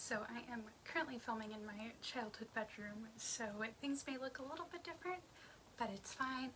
So I am currently filming in my childhood bedroom, so things may look a little bit different, but it's fine.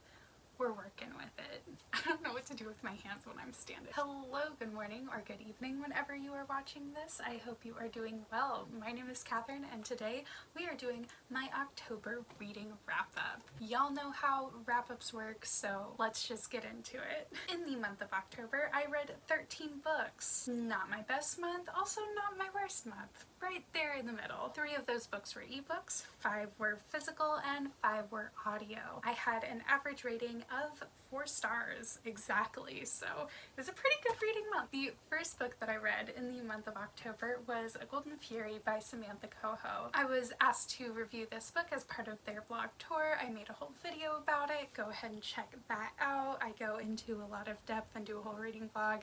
We're working with it. I don't know what to do with my hands when I'm standing. Hello, good morning, or good evening whenever you are watching this. I hope you are doing well. My name is Catherine, and today we are doing my October reading wrap-up. Y'all know how wrap-ups work, so let's just get into it. In the month of October, I read 13 books. Not my best month, also not my worst month. Right there in the middle. 3 of those books were ebooks, 5 were physical, and 5 were audio. I had an average rating of 4 stars exactly, so it was a pretty good reading month. The first book that I read in the month of October was A Golden Fury by Samantha Cohoe. I was asked to review this book as part of their blog tour. I made a whole video about it. Go ahead and check that out. I go into a lot of depth and do a whole reading vlog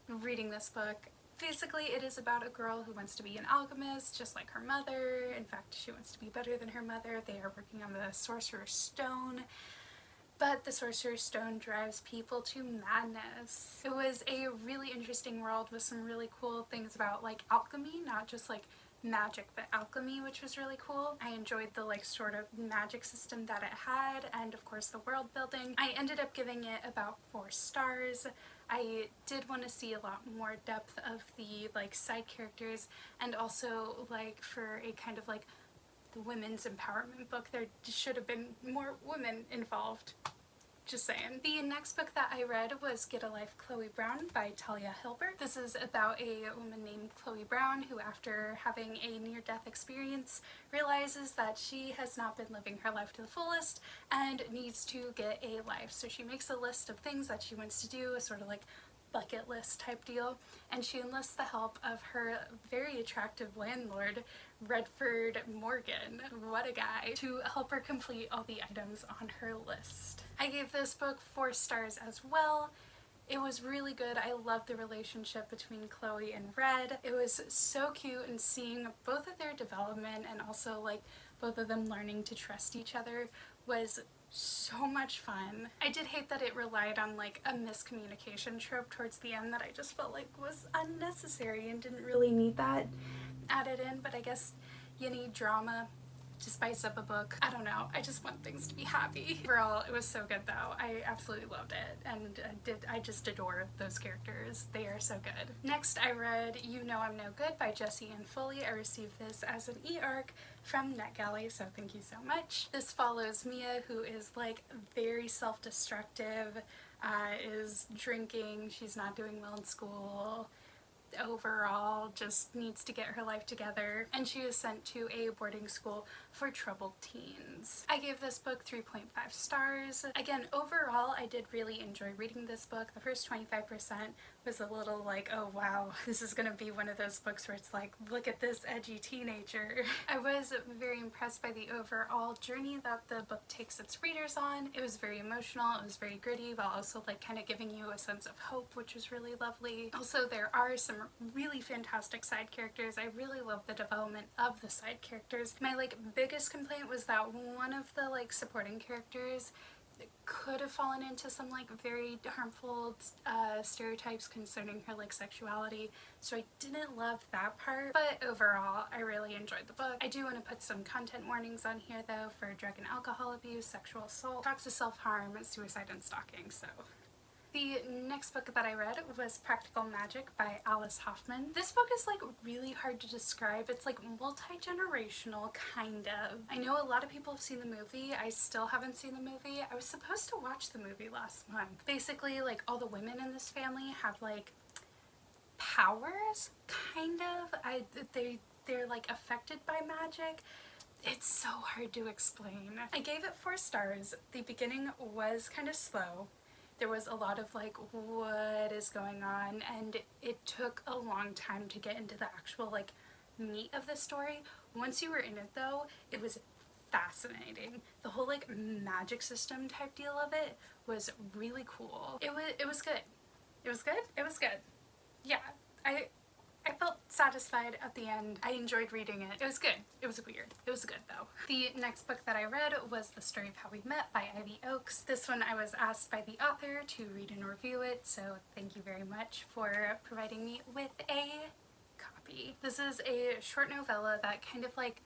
reading this book. Basically, it is about a girl who wants to be an alchemist, just like her mother. In fact, she wants to be better than her mother. They are working on the Sorcerer's Stone, but the Sorcerer's Stone drives people to madness. It was a really interesting world with some really cool things about like alchemy, not just like magic, but alchemy, which was really cool. I enjoyed the like sort of magic system that it had, and of course the world building. I ended up giving it about 4 stars. I did want to see a lot more depth of the like side characters, and also like for a kind of like the women's empowerment book, there should have been more women involved. Just saying. The next book that I read was Get a Life, Chloe Brown by Talia Hibbert. This is about a woman named Chloe Brown who, after having a near-death experience, realizes that she has not been living her life to the fullest and needs to get a life. So she makes a list of things that she wants to do, a sort of like bucket list type deal, and she enlists the help of her very attractive landlord, Redford Morgan, what a guy, to help her complete all the items on her list. I gave this book 4 stars as well. It was really good. I loved the relationship between Chloe and Red. It was so cute, and seeing both of their development and also like both of them learning to trust each other was so much fun. I did hate that it relied on like a miscommunication trope towards the end that I just felt like was unnecessary and didn't really need that added in, but I guess you need drama to spice up a book. I don't know, I just want things to be happy. Overall, it was so good though. I absolutely loved it, and I just adore those characters. They are so good. Next, I read You Know I'm No Good by Jessie Ann Foley. I received this as an e-arc from NetGalley, so thank you so much. This follows Mia, who is like very self-destructive, is drinking, she's not doing well in school, overall just needs to get her life together, and she is sent to a boarding school for troubled teens. I gave this book 3.5 stars. Again, overall I did really enjoy reading this book. The first 25% was a little like, oh wow, this is gonna be one of those books where it's like, look at this edgy teenager. I was very impressed by the overall journey that the book takes its readers on. It was very emotional, it was very gritty, while also like kind of giving you a sense of hope, which was really lovely. Also, there are some really fantastic side characters. I really love the development of the side characters. My like biggest complaint was that one of the like supporting characters could have fallen into some like very harmful stereotypes concerning her like sexuality, so I didn't love that part, but overall I really enjoyed the book. I do want to put some content warnings on here though for drug and alcohol abuse, sexual assault, talks of self-harm, suicide, and stalking. So the next book that I read was Practical Magic by Alice Hoffman. This book is like really hard to describe. It's like multi-generational, kind of. I know a lot of people have seen the movie. I still haven't seen the movie. I was supposed to watch the movie last month. Basically, like all the women in this family have like powers, kind of. They're like affected by magic. It's so hard to explain. I gave it 4 stars. The beginning was kind of slow. There was a lot of like, what is going on, and it took a long time to get into the actual like meat of the story. Once you were in it though, it was fascinating. The whole like magic system type deal of it was really cool. It was good. It was good? It was good. Yeah. I felt satisfied at the end. I enjoyed reading it. It was good. It was weird. It was good though. The next book that I read was The Story of How We Met by Ivy Oakes. This one I was asked by the author to read and review it, so thank you very much for providing me with a copy. be. This is a short novella that kind of like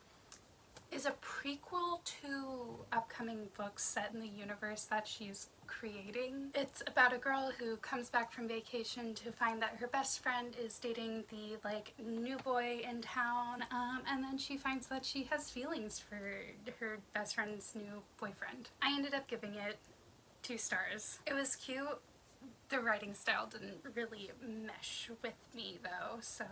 is a prequel to upcoming books set in the universe that she's creating. It's about a girl who comes back from vacation to find that her best friend is dating the like new boy in town, and then she finds that she has feelings for her best friend's new boyfriend. I ended up giving it 2 stars. It was cute. The writing style didn't really mesh with me though, so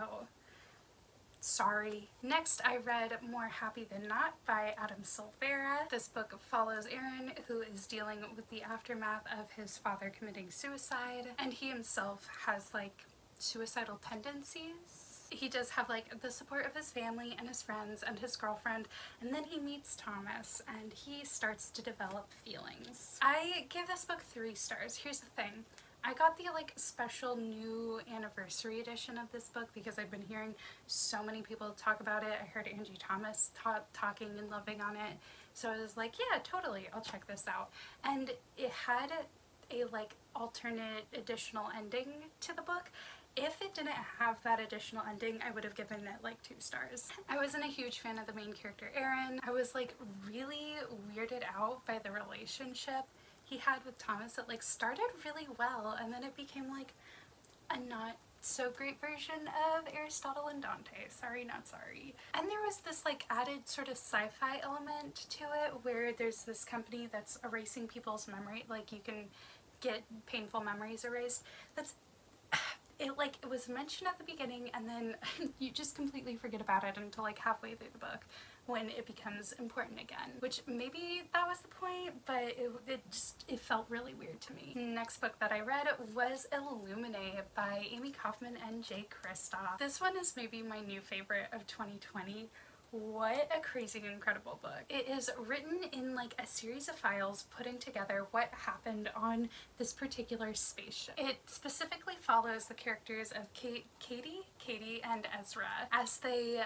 sorry. Next, I read More Happy Than Not by Adam Silvera. This book follows Aaron, who is dealing with the aftermath of his father committing suicide, and he himself has like suicidal tendencies. He does have like the support of his family and his friends and his girlfriend, and then he meets Thomas and he starts to develop feelings. I gave this book 3 stars. Here's the thing. I got the like special new anniversary edition of this book because I've been hearing so many people talk about it. I heard Angie Thomas talking and loving on it, so I was like, yeah, totally, I'll check this out. And it had a like alternate additional ending to the book. If it didn't have that additional ending, I would have given it like 2 stars. I wasn't a huge fan of the main character, Aaron. I was like really weirded out by the relationship he had with Thomas. It like started really well and then it became like a not so great version of Aristotle and Dante. Sorry, not sorry. And there was this like added sort of sci-fi element to it where there's this company that's erasing people's memory, like you can get painful memories erased. It was mentioned at the beginning and then you just completely forget about it until like halfway through the book when it becomes important again, which maybe that was the point, but it felt really weird to me. Next book that I read was Illuminae by Amie, Kauffman, and Kristoff. This one is maybe my new favorite of 2020. What a crazy incredible book. It is written in like a series of files putting together what happened on this particular spaceship. It specifically follows the characters of Katie and Ezra as they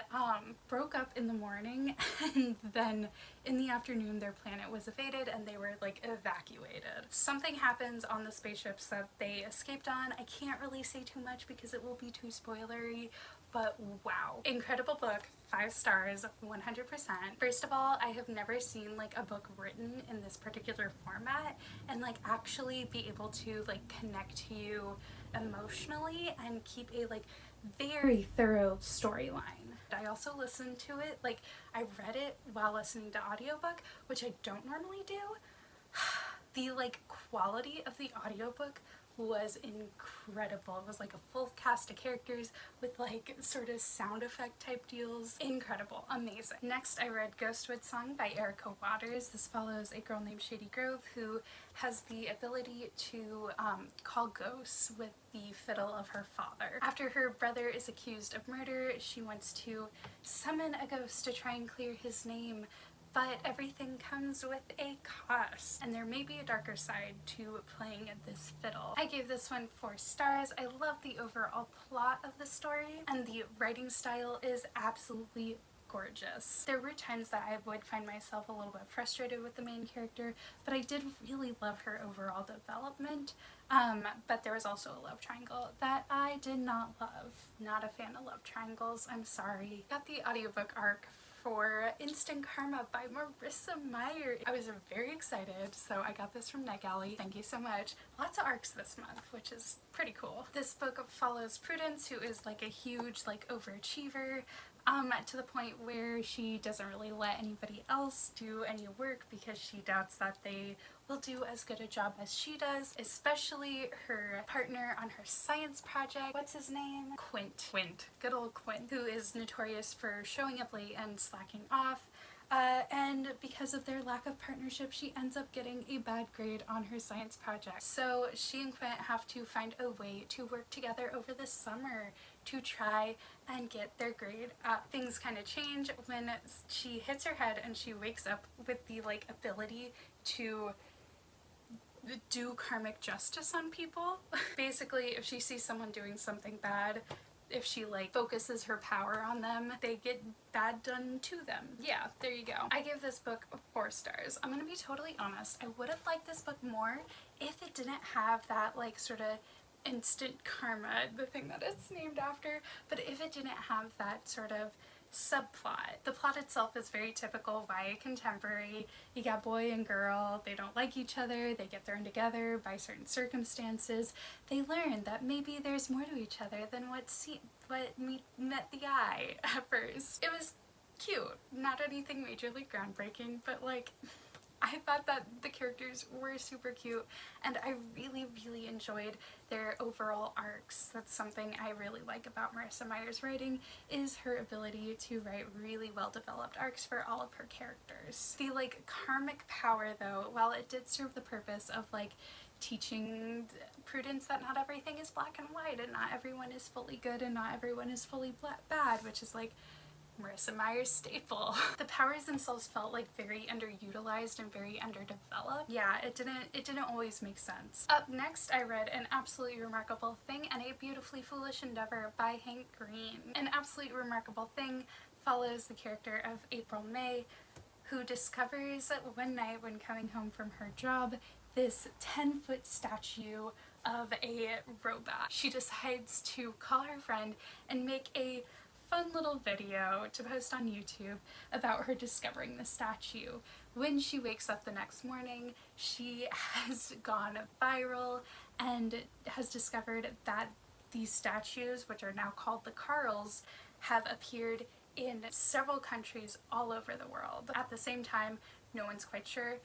broke up in the morning and then in the afternoon their planet was evaded and they were like evacuated. Something happens on the spaceships that they escaped on. I can't really say too much because it will be too spoilery, but wow. Incredible book, 5 stars, 100%. First of all, I have never seen like a book written in this particular format and like actually be able to like connect to you emotionally and keep a like very thorough storyline. I also listened to it, like I read it while listening to audiobook, which I don't normally do. The like quality of the audiobook was incredible. It was like a full cast of characters with like sort of sound effect type deals. Incredible, amazing. Next I read Ghostwood Song by Erica Waters. This follows a girl named Shady Grove who has the ability to call ghosts with the fiddle of her father. After her brother is accused of murder, she wants to summon a ghost to try and clear his name, but everything comes with a cost, and there may be a darker side to playing this fiddle. I gave this one 4 stars. I love the overall plot of the story, and the writing style is absolutely gorgeous. There were times that I would find myself a little bit frustrated with the main character, but I did really love her overall development. But there was also a love triangle that I did not love. Not a fan of love triangles, I'm sorry. Got the audiobook arc for Instant Karma by Marissa Meyer. I was very excited, so I got this from NetGalley. Thank you so much. Lots of arcs this month, which is pretty cool. This book follows Prudence, who is like a huge like overachiever, to the point where she doesn't really let anybody else do any work because she doubts that they will do as good a job as she does, especially her partner on her science project. What's his name? Quint. Good old Quint, who is notorious for showing up late and slacking off. And because of their lack of partnership, she ends up getting a bad grade on her science project. So she and Quint have to find a way to work together over the summer to try and get their grade up. Things kind of change when she hits her head and she wakes up with the like ability to do karmic justice on people. Basically, if she sees someone doing something bad, if she like focuses her power on them, they get bad done to them. Yeah, there you go. I give this book 4 stars. I'm gonna be totally honest. I would have liked this book more if it didn't have that like sort of instant karma, the thing that it's named after, but if it didn't have that sort of subplot. The plot itself is very typical YA contemporary. You got boy and girl, they don't like each other, they get thrown together by certain circumstances. They learn that maybe there's more to each other than what met the eye at first. It was cute. Not anything majorly groundbreaking, but like, I thought that the characters were super cute, and I really enjoyed their overall arcs. That's something I really like about Marissa Meyer's writing, is her ability to write really well developed arcs for all of her characters. The like karmic power though, while it did serve the purpose of like teaching Prudence that not everything is black and white and not everyone is fully good and not everyone is fully bad, which is like Marissa Meyer's staple. The powers themselves felt like very underutilized and very underdeveloped. Yeah, it didn't always make sense. Up next, I read An Absolutely Remarkable Thing and a Beautifully Foolish Endeavor by Hank Green. An Absolutely Remarkable Thing follows the character of April May, who discovers one night when coming home from her job this 10-foot statue of a robot. She decides to call her friend and make a fun little video to post on YouTube about her discovering the statue. When she wakes up the next morning, she has gone viral and has discovered that these statues, which are now called the Carls, have appeared in several countries all over the world. At the same time, no one's quite sure.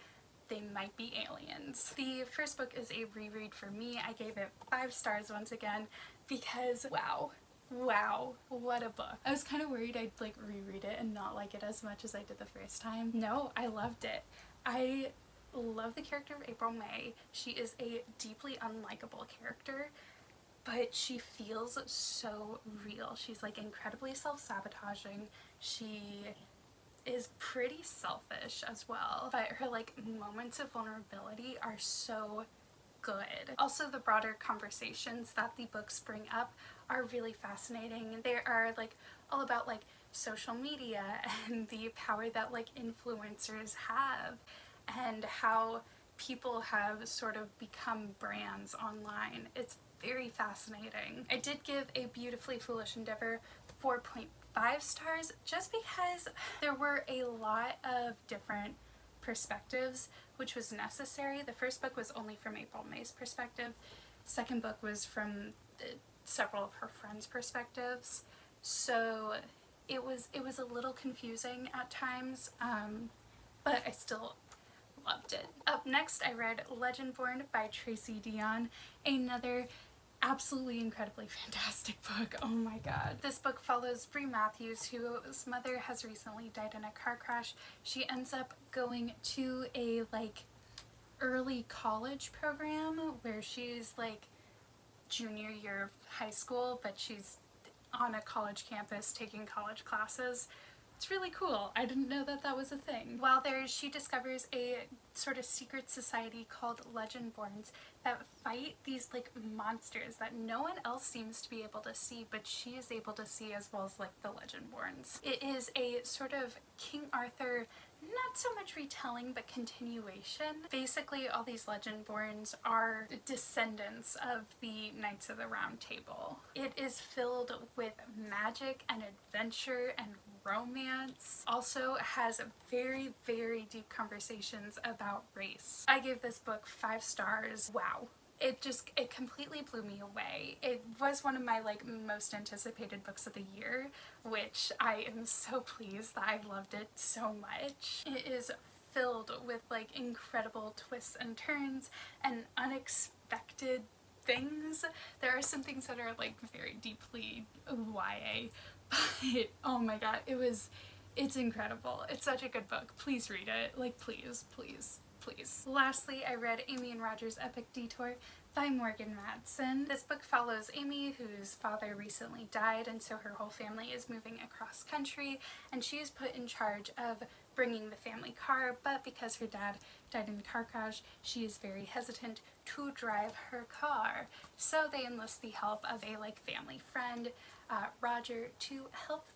They might be aliens. The first book is a reread for me. I gave it 5 stars once again because wow, what a book. I was kind of worried I'd like reread it and not like it as much as I did the first time. No, I loved it. I love the character of April May. She is a deeply unlikable character, but she feels so real. She's like incredibly self-sabotaging. She is pretty selfish as well, but her like moments of vulnerability are so good. Also, the broader conversations that the books bring up are really fascinating. They are like all about like social media and the power that like influencers have and how people have sort of become brands online. It's very fascinating. I did give A Beautifully Foolish Endeavor 4.5 stars just because there were a lot of different perspectives, which was necessary. The first book was only from April May's perspective. Second book was from several of her friends' perspectives, so it was a little confusing at times, but I still loved it. Up next, I read Legendborn by Tracy Deon, another absolutely incredibly fantastic book. Oh my god. This book follows Bree Matthews, whose mother has recently died in a car crash. She ends up going to a like early college program where she's like junior year of high school, but she's on a college campus taking college classes. It's really cool. I didn't know that that was a thing. While there, she discovers a sort of secret society called Legendborns that fight these like monsters that no one else seems to be able to see, but she is able to see, as well as like the Legendborns. It is a sort of King Arthur, not so much retelling, but continuation. Basically, all these Legendborns are descendants of the Knights of the Round Table. It is filled with magic and adventure and romance. Also has very deep conversations about race. I gave this book 5 stars. Wow. It completely blew me away. It was one of my like most anticipated books of the year, which I am so pleased that I loved it so much. It is filled with like incredible twists and turns and unexpected things. There are some things that are like very deeply YA, but oh my god, it's incredible. It's such a good book. Please read it. Like please. Lastly, I read Amie and Roger's Epic Detour by Morgan Madsen. This book follows Amie, whose father recently died, and so her whole family is moving across country, and she is put in charge of bringing the family car, but because her dad died in the car crash, she is very hesitant to drive her car. So they enlist the help of a like family friend, Roger, to help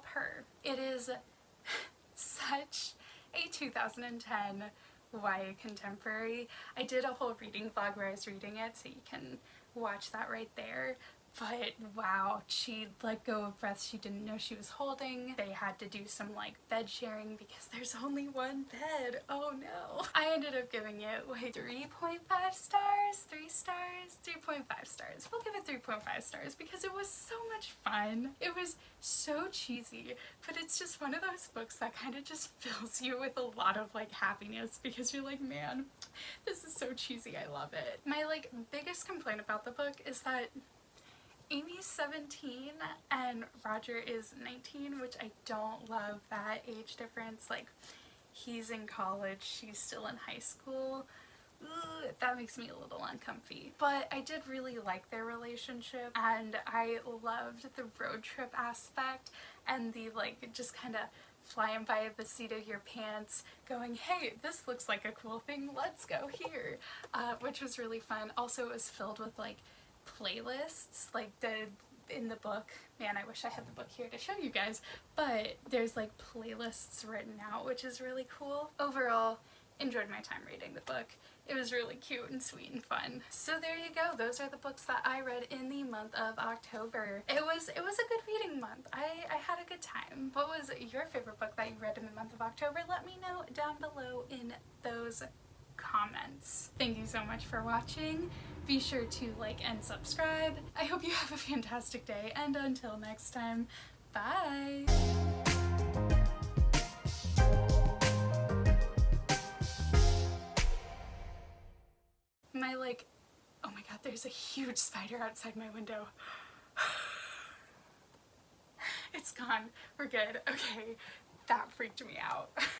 her. It is such a 2010 YA contemporary. I did a whole reading vlog where I was reading it, so you can watch that right there. But wow, she let go of breaths she didn't know she was holding. They had to do some like bed sharing because there's only one bed. Oh no. I ended up giving it like 3.5 stars, 3 stars, 3.5 stars. We'll give it 3.5 stars because it was so much fun. It was so cheesy, but it's just one of those books that kind of just fills you with a lot of like happiness because you're like, man, this is so cheesy. I love it. My like biggest complaint about the book is that Amie's 17 and Roger is 19, which I don't love that age difference. Like, he's in college, she's still in high school. Ooh, that makes me a little uncomfy. But I did really like their relationship, and I loved the road trip aspect and the like just kind of flying by the seat of your pants going, hey, this looks like a cool thing, let's go here, which was really fun. Also, it was filled with like playlists, like in the book, man, I wish I had the book here to show you guys, but there's like playlists written out, which is really cool. Overall, enjoyed my time reading the book. It was really cute and sweet and fun. So there you go. Those are the books that I read in the month of October. It was a good reading month. I had a good time. What was your favorite book that you read in the month of October? Let me know down below in those comments. Thank you so much for watching. Be sure to like and subscribe. I hope you have a fantastic day, and until next time, bye! My like, oh my god, there's a huge spider outside my window. It's gone. We're good. Okay, that freaked me out.